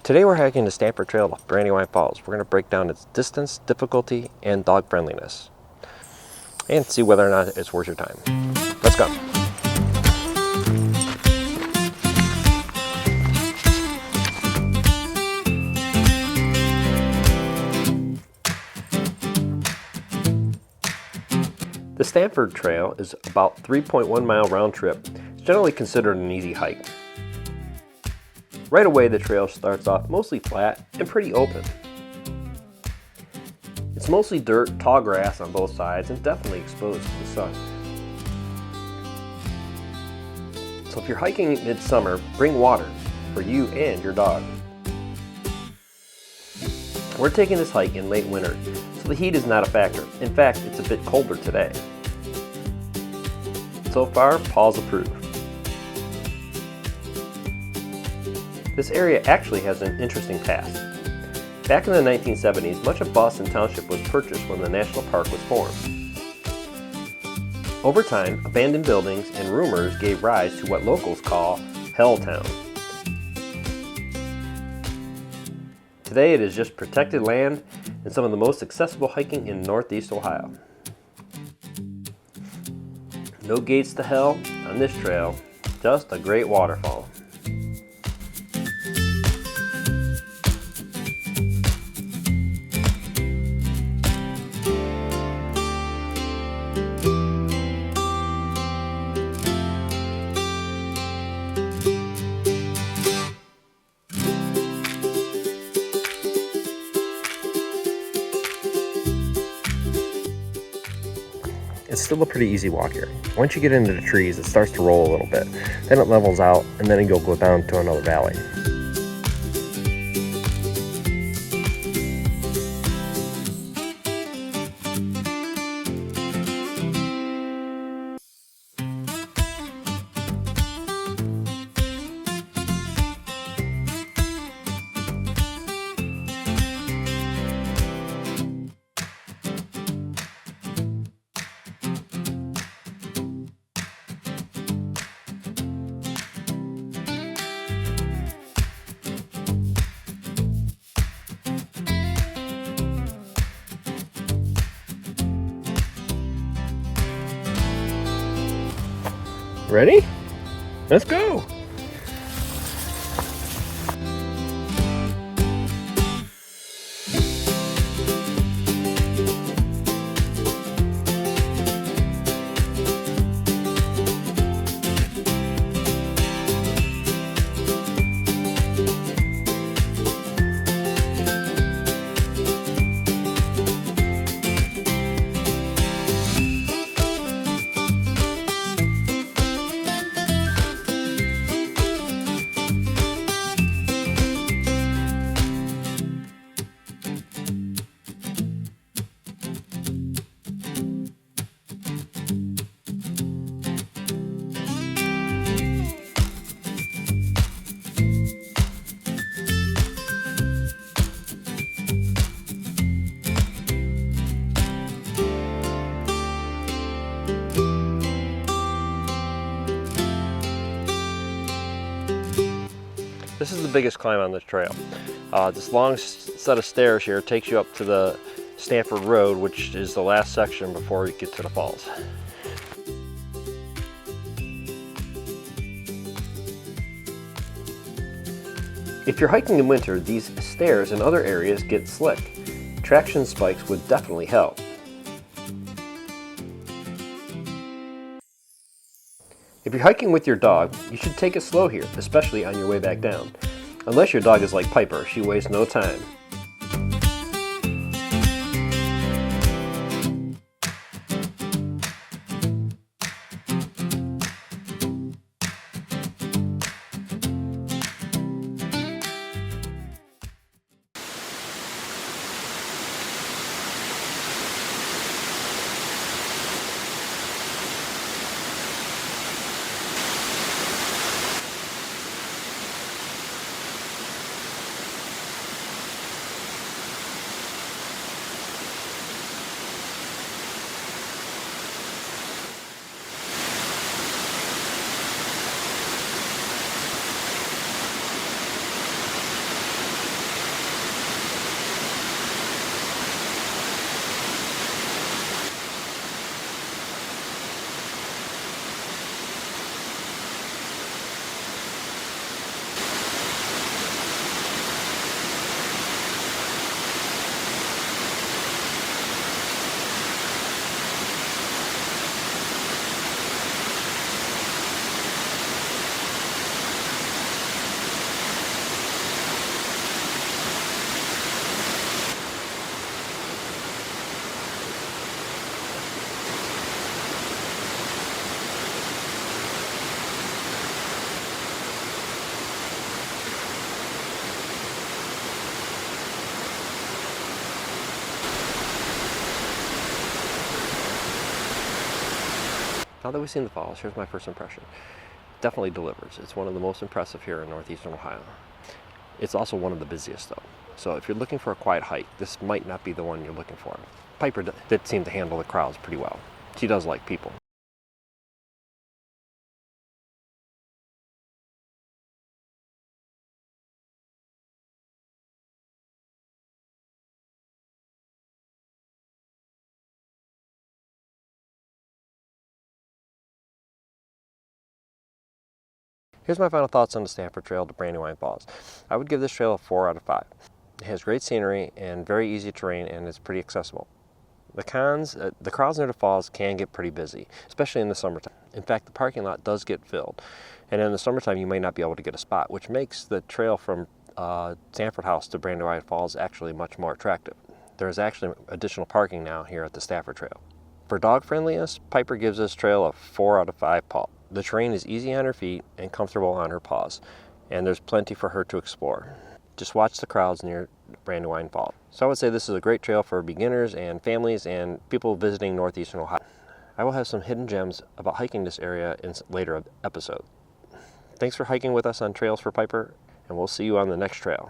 Today we're hiking the Stanford Trail to Brandywine Falls. We're going to break down its distance, difficulty, and dog friendliness, and see whether or not it's worth your time. Let's go. The Stanford Trail is about 3.1 mile round trip. It's generally considered an easy hike. Right away, the trail starts off mostly flat and pretty open. It's mostly dirt, tall grass on both sides, and definitely exposed to the sun. So if you're hiking midsummer, bring water for you and your dog. We're taking this hike in late winter, so the heat is not a factor. In fact, it's a bit colder today. So far, Paws approved. This area actually has an interesting past. Back in the 1970s, much of Boston Township was purchased when the national park was formed. Over time, abandoned buildings and rumors gave rise to what locals call Helltown. Today it is just protected land and some of the most accessible hiking in Northeast Ohio. No gates to hell on this trail, just a great waterfall. It's still a pretty easy walk here. Once you get into the trees, it starts to roll a little bit. Then it levels out, and then you'll go down to another valley. Ready? Let's go! This is the biggest climb on this trail. This long set of stairs here takes you up to the Stanford Road, which is the last section before you get to the falls. If you're hiking in winter, these stairs and other areas get slick. Traction spikes would definitely help. If you're hiking with your dog, you should take it slow here, especially on your way back down. Unless your dog is like Piper, she wastes no time. Now that we've seen the falls, here's my first impression. Definitely delivers. It's one of the most impressive here in northeastern Ohio. It's also one of the busiest though. So if you're looking for a quiet hike, this might not be the one you're looking for. Piper did seem to handle the crowds pretty well. She does like people. Here's my final thoughts on the Stanford Trail to Brandywine Falls. I would give this trail a 4 out of 5. It has great scenery and very easy terrain, and it's pretty accessible. The cons, the crowds near the falls can get pretty busy, especially in the summertime. In fact, the parking lot does get filled, and in the summertime you may not be able to get a spot, which makes the trail from Stanford House to Brandywine Falls actually much more attractive. There is actually additional parking now here at the Stanford Trail. For dog friendliness, Piper gives this trail a 4 out of 5 paw. The terrain is easy on her feet and comfortable on her paws, and there's plenty for her to explore. Just watch the crowds near Brandywine Falls. So I would say this is a great trail for beginners and families and people visiting northeastern Ohio. I will have some hidden gems about hiking this area in later episodes. Thanks for hiking with us on Trails for Piper, and we'll see you on the next trail.